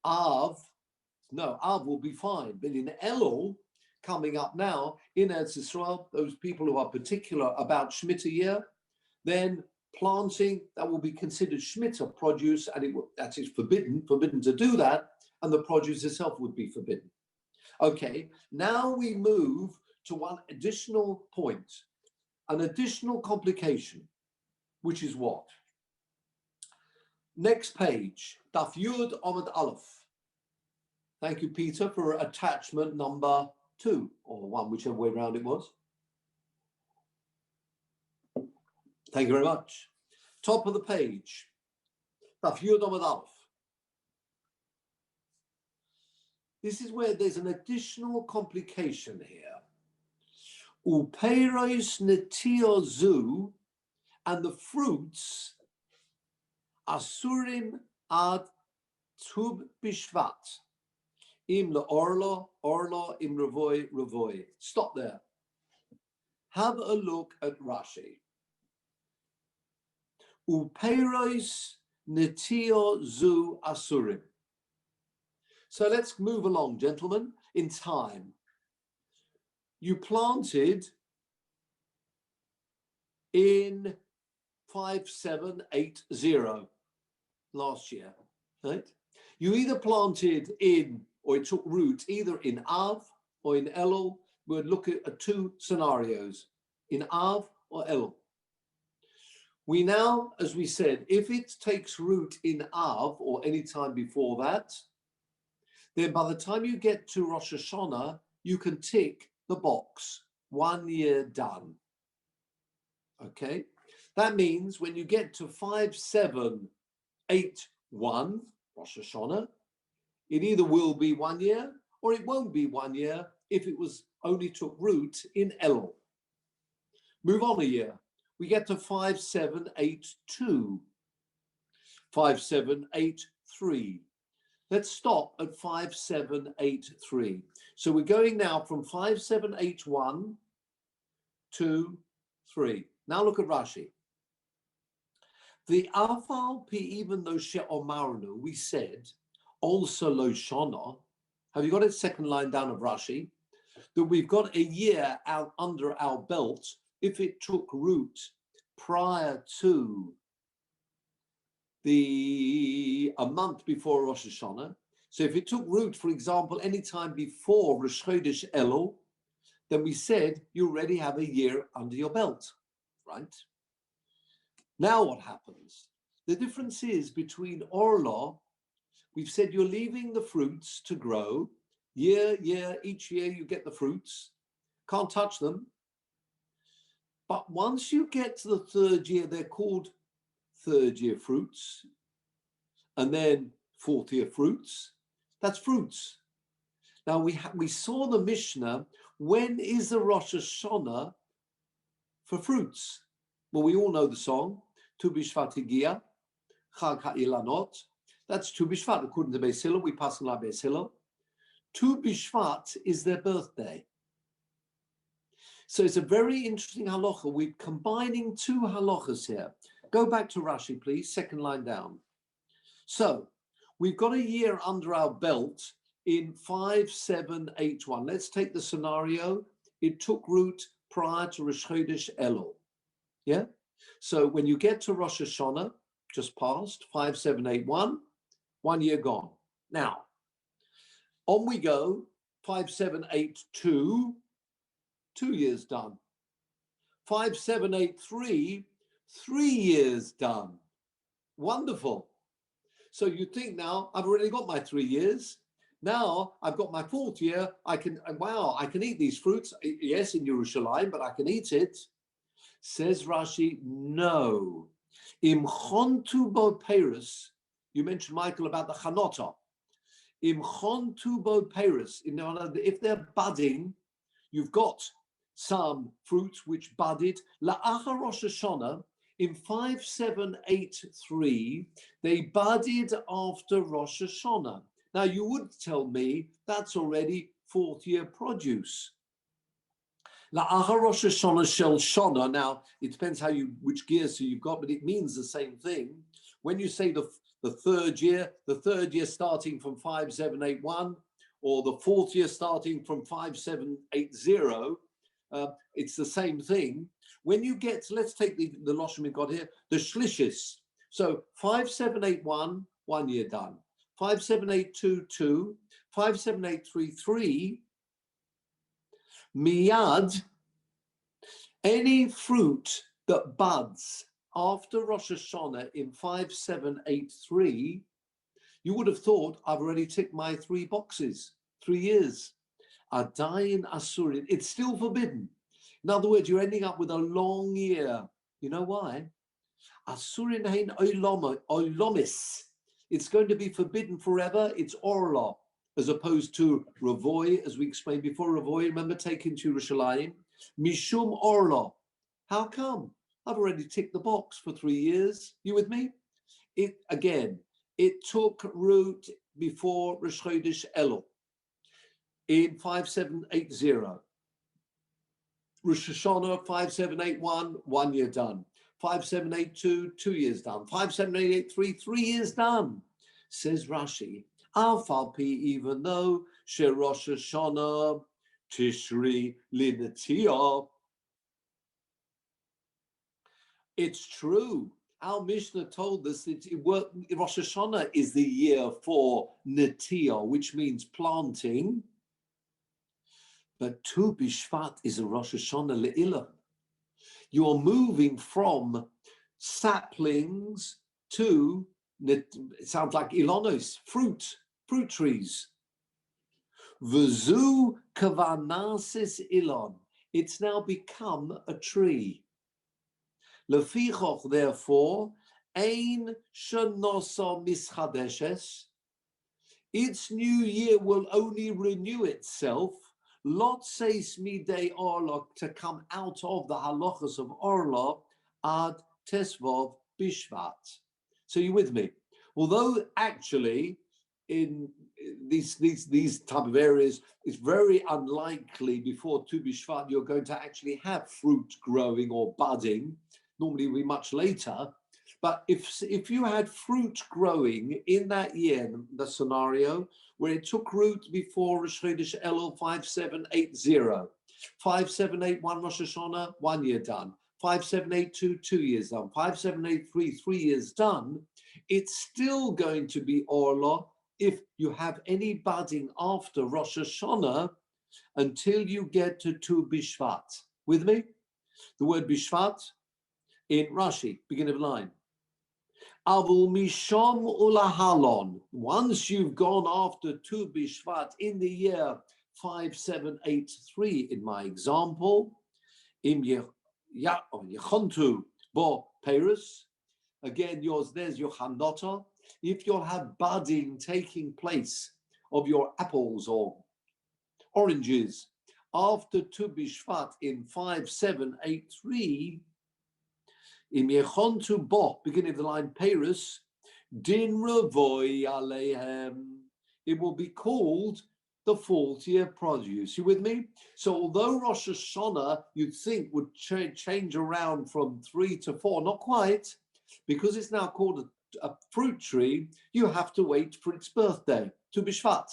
Av, no, Av will be fine. But in Elul, coming up now, in Eretz Yisrael, those people who are particular about Shemitah year, then planting, that will be considered Shemitah produce, and that is forbidden to do that, and the produce itself would be forbidden. Okay, now we move to one additional point, an additional complication, which is what? Next page, Daf Yud Amud Aleph. Thank you, Peter, for attachment number 2, or 1, whichever way around it was. Thank you very much. Top of the page, Daf Yud Amud Aleph. This is where there's an additional complication here. Upeiros netio zu, and the fruits, asurim ad tub bishvat, im leorlo, orlo, im revoi, revoi. Stop there. Have a look at Rashi. Upeiros netio zu asurim. So let's move along, gentlemen, in time. You planted in 5780 last year, right? You either planted in, or it took root, either in Av or in Elul. We'd look at 2 scenarios, in Av or Elul. We now, as we said, if it takes root in Av or any time before that, then by the time you get to Rosh Hashanah, you can tick the box, 1 year done. Okay, that means when you get to 5781 Rosh Hashanah, it either will be 1 year or it won't be 1 year if it was only took root in Elul. Move on a year. We get to 5782, 5783. Let's stop at 5783. So we're going now from 5781 to 3. Now look at Rashi. The Afal Pi, even though She'omarnu, we said, also Lo Shana. Have you got it? Second line down of Rashi. That we've got a year out under our belt if it took root prior to a month before Rosh Hashanah. So if it took root, for example, any time before Rosh Chodesh Elul, then we said you already have a year under your belt, right? Now what happens? The difference is between Orlah, we've said you're leaving the fruits to grow, Each year you get the fruits. Can't touch them. But once you get to the third year, they're called third year fruits. And then fourth year fruits. That's fruits. Now we saw the Mishnah, when is the Rosh Hashanah for fruits? Well, we all know the song, Tu B'Shvat Higia, Chag HaIlanot. That's Tu B'Shvat, according to Beis Hillel, we pass on like Beis Hillel. Tu B'Shvat is their birthday. So it's a very interesting halacha. We're combining two halachas here. Go back to Rashi, please, second line down. So we've got a year under our belt in 5781. Let's take the scenario. It took root prior to Rosh Chodesh Elul. Yeah? So when you get to Rosh Hashanah, just past, 5781, 1 year gone. Now, on we go, 5782, 2 years done. 5783, 3 years done. Wonderful. So you think now, I've already got my 3 years. Now I've got my fourth year. I can eat these fruits. Yes, in Yerushalayim, but I can eat it. Says Rashi, no. Im chontu bo peris. You mentioned, Michael, about the chanota. Im chontu bo peris. If they're budding, you've got some fruits which budded. La'achar Rosh Hashanah, in 5783, they budded after Rosh Hashanah. Now, you would tell me that's already fourth year produce. La'achar Rosh Hashanah shel shana. Now, it depends which gears you've got, but it means the same thing. When you say the third year starting from 5781, or the fourth year starting from 5780, it's the same thing. When you get, let's take the Lashon we've got here, the Shlishis. So 5781, 1 year done. 5782, 2. 57833, Miyad, any fruit that buds after Rosh Hashanah in 5783, you would have thought, I've already ticked my 3 boxes, 3 years. Adayin Asurin, it's still forbidden. In other words, you're ending up with a long year. You know why? Asurin hein oilomis. It's going to be forbidden forever. It's orla, as opposed to Ravoy, as we explained before. Ravoy, remember, taken to Yerushalayim. Mishum orla. How come? I've already ticked the box for 3 years. You with me? It took root before Rosh Chodesh Elul in 5780. Rosh Hashanah 5781, 1 year done. 5782, 2 years done. 57883, 3 years done. Says Rashi, Al Falpi, even though She Rosh Hashanah Tishri Linatiyah. It's true. Our Mishnah told us that Rosh Hashanah is the year for Natiyah, which means planting. But Tu B'Shvat is a Rosh Hashanah Le'ilah. You're moving from saplings to, it sounds like Ilonos, fruit trees. V'zu kavanasis Ilon. It's now become a tree. Lefichoch, therefore, ein shenosa mischadeshes. Its new year will only renew itself. Lot says midei orla, to come out of the halachas of orla ad tesvov bishvat. So you with me? Although actually in these type of areas, it's very unlikely before Tu B'Shvat you're going to actually have fruit growing or budding. Normally it'll be much later. But if you had fruit growing in that year, the scenario where it took root before Rosh Chodesh Elul 5780, 5781 Rosh Hashanah, 1 year done, 5782, 2 years done, 5783, 3 years done, it's still going to be orla if you have any budding after Rosh Hashanah until you get to Tu B'Shvat. With me? The word B'Shvat in Rashi, beginning of line. Avul misham ulahalon. Once you've gone after Tu Bishvat in the year 5783, in my example, im yechontu bo perus. Again, there's your chanota. If you'll have budding taking place of your apples or oranges after Tu Bishvat in 5783, im yechontu bo, beginning of the line perus, din revoi alehem. It will be called the 4th year produce. You with me? So although Rosh Hashanah you'd think would change around from 3 to 4, not quite, because it's now called a fruit tree, you have to wait for its birthday, Tu Bishvat.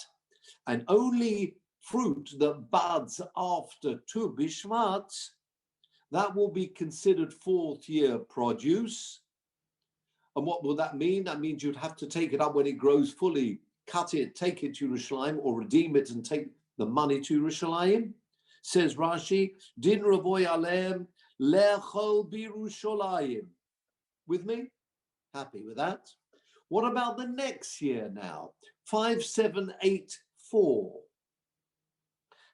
And only fruit that buds after Tu Bishvat, that will be considered 4th year produce. And what will that mean? That means you'd have to take it up when it grows fully, cut it, take it to Yerushalayim, or redeem it and take the money to Yerushalayim. Says Rashi, Din Ravoy Alem Lechol Birushalayim. With me? Happy with that? What about the next year now? 5784.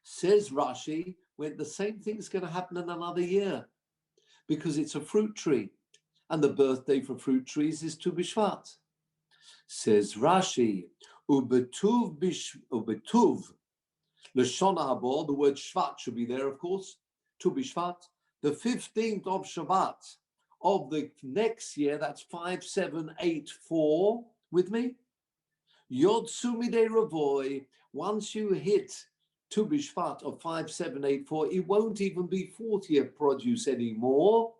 Says Rashi, when the same thing's going to happen in another year, because it's a fruit tree. And the birthday for fruit trees is Tu Bishvat. Says Rashi, Ubetuv L'shon haba, the word Shvat should be there, of course, Tu Bishvat, the 15th of Shabbat of the next year, that's 5784, with me? Yod Sumide Ravoy, once you hit Tu Bishvat of 5784, it won't even be 4th year produce anymore.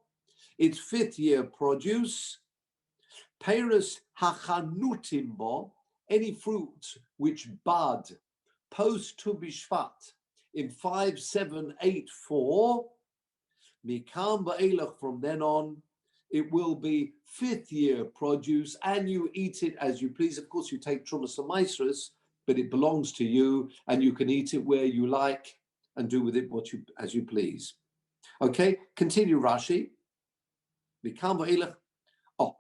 It's 5th year produce. Peres hachanutim bo, any fruit which bud post Tu Bishvat in 5784, mikam ba'elach, from then on, it will be 5th year produce, and you eat it as you please. Of course, you take Trumas and Maisrus, but it belongs to you, and you can eat it where you like and do with it as you please. Okay, continue Rashi. Oh,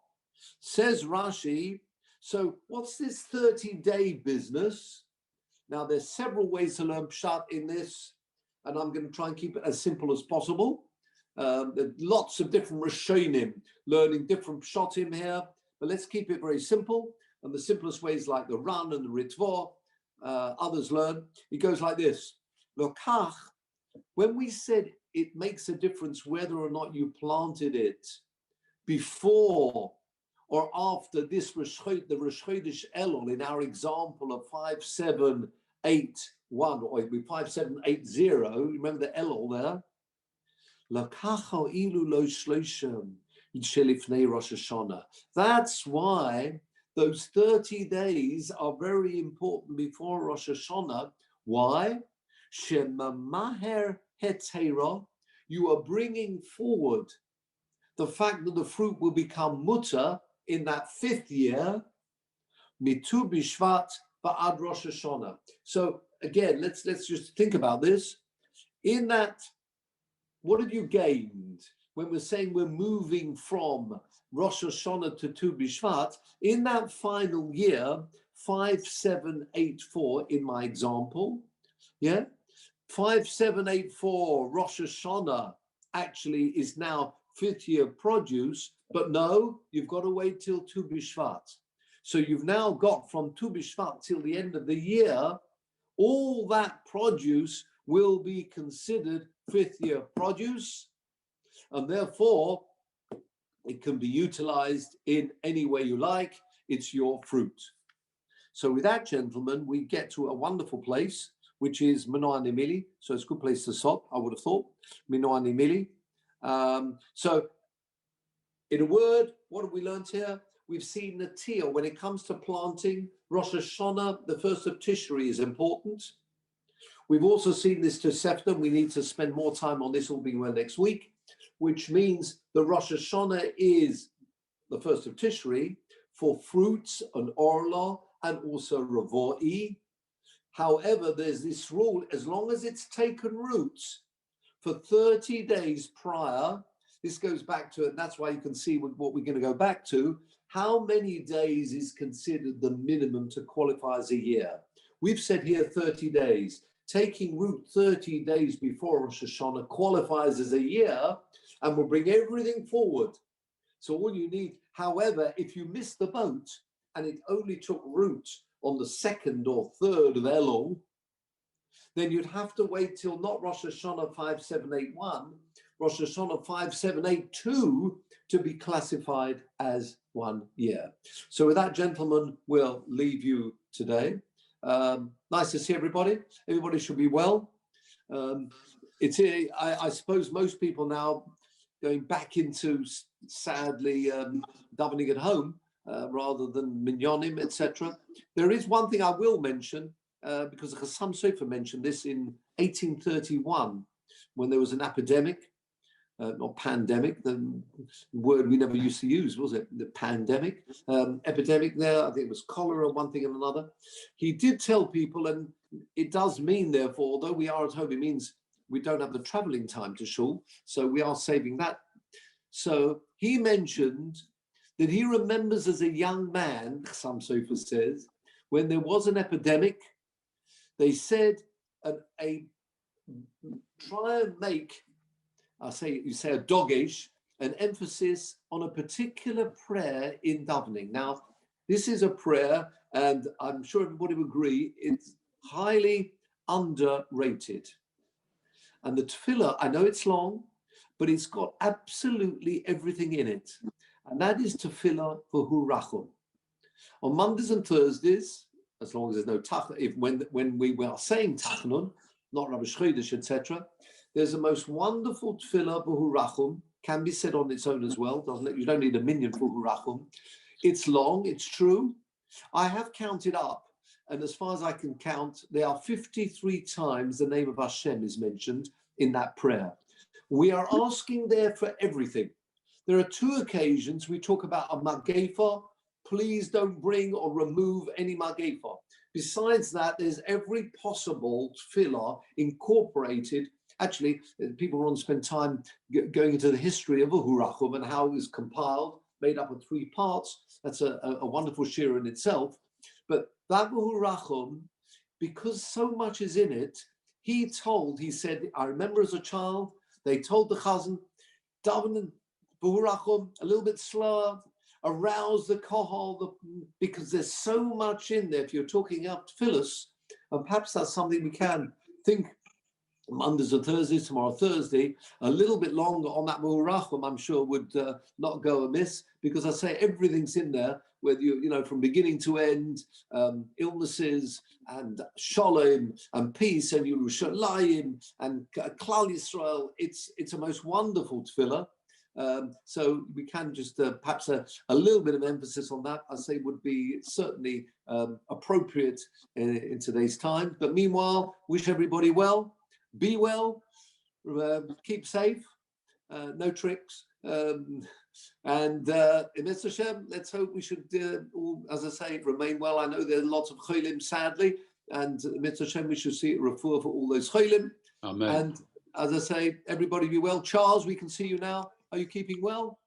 says Rashi, so what's this 30-day business? Now, there's several ways to learn Pshat in this, and I'm going to try and keep it as simple as possible. There's lots of different Rishonim learning different Pshatim here, but let's keep it very simple. And the simplest ways, like the Ran and the Ritva, others learn. It goes like this. Lokach, when we said it makes a difference whether or not you planted it before or after this the Rosh Chodesh Elul, in our example of 5781 or 5780, remember the Elul there? That's why those 30 days are very important before Rosh Hashanah. Why? You are bringing forward the fact that the fruit will become mutter in that 5th year, mitu bishvat ba'ad Rosh Hashanah. So again, let's just think about this. In that, what have you gained when we're saying we're moving from Rosh Hashanah to Tu Bishvat? In that final year, 5784 in my example, yeah, 5784 Rosh Hashanah actually is now 5th year produce, but no, you've got to wait till Tu Bishvat. So you've now got from Tu Bishvat till the end of the year, all that produce will be considered 5th year produce, and therefore it can be utilized in any way you like. It's your fruit. So with that, gentlemen, we get to a wonderful place, which is Manoah Nimili. So it's a good place to stop, I would have thought. Manoah Nimili. So in a word, what have we learned here? We've seen the teal. When it comes to planting, Rosh Hashanah, the 1st of Tishri, is important. We've also seen this Tosefta. We need to spend more time on this, all being well, next week, which means the Rosh Hashanah is the 1st of Tishri for fruits and orla and also Ravoi. However, there's this rule, as long as it's taken roots for 30 days prior, this goes back to, and that's why you can see what we're going to go back to, how many days is considered the minimum to qualify as a year? We've said here 30 days. Taking root 30 days before Rosh Hashanah qualifies as a year and will bring everything forward. So all you need, however, if you miss the boat and it only took root on the 2nd or 3rd of Elul, then you'd have to wait till not Rosh Hashanah 5781, Rosh Hashanah 5782 to be classified as 1 year. So with that, gentlemen, we'll leave you today. Nice to see everybody. Everybody should be well. I suppose most people now going back into, sadly, davening at home rather than minyanim, etc. There is one thing I will mention, because the Chassam Sofer mentioned this in 1831, when there was an epidemic, or pandemic, the word we never used to use, was it? The pandemic, epidemic there, I think it was cholera, one thing and another. He did tell people, and it does mean, therefore, although we are at home, it means we don't have the traveling time to shul, so we are saving that. So he mentioned that he remembers as a young man, Chassam Sofer says, when there was an epidemic, they said, try and make, you say a dogish, an emphasis on a particular prayer in davening. Now, this is a prayer, and I'm sure everybody will agree, it's highly underrated. And the tefillah, I know it's long, but it's got absolutely everything in it. And that is tefillah for hurachum. On Mondays and Thursdays, as long as there's no tachnun, when we are saying tachnun, not Rabbi Shchodesh, etc., there's a most wonderful tefillah b'hurachum, can be said on its own as well. You don't need a minyan for hurachum. It's long, it's true. I have counted up, and as far as I can count, there are 53 times the name of Hashem is mentioned in that prayer. We are asking there for everything. There are 2 occasions we talk about a magefa. Please don't bring or remove any magefa. Besides that, there's every possible tefillah incorporated. Actually, people want to spend time going into the history of a hurachum and how it was compiled, made up of 3 parts. That's a wonderful shiur in itself. But that hurachum, because so much is in it, he said, I remember as a child, they told the chazan, daven hurachum a little bit slower, arouse the kohol, because there's so much in there. If you're talking up tefillos, and perhaps that's something we can think Mondays and Thursdays, tomorrow Thursday, a little bit longer on that hurachum, I'm sure would not go amiss, because I say everything's in there, whether you from beginning to end, illnesses and shalom and peace and Yerushalayim and Klal Yisrael. It's a most wonderful tefillah. So we can just perhaps a little bit of emphasis on that, I say, would be certainly appropriate in today's time. But meanwhile, wish everybody well, be well, keep safe, no tricks. And in Hashem, let's hope we should all, as I say, remain well. I know there are lots of cholim, sadly, and in Hashem, we should see a refuah for all those cholim. Amen. And as I say, everybody be well. Charles, we can see you now. Are you keeping well?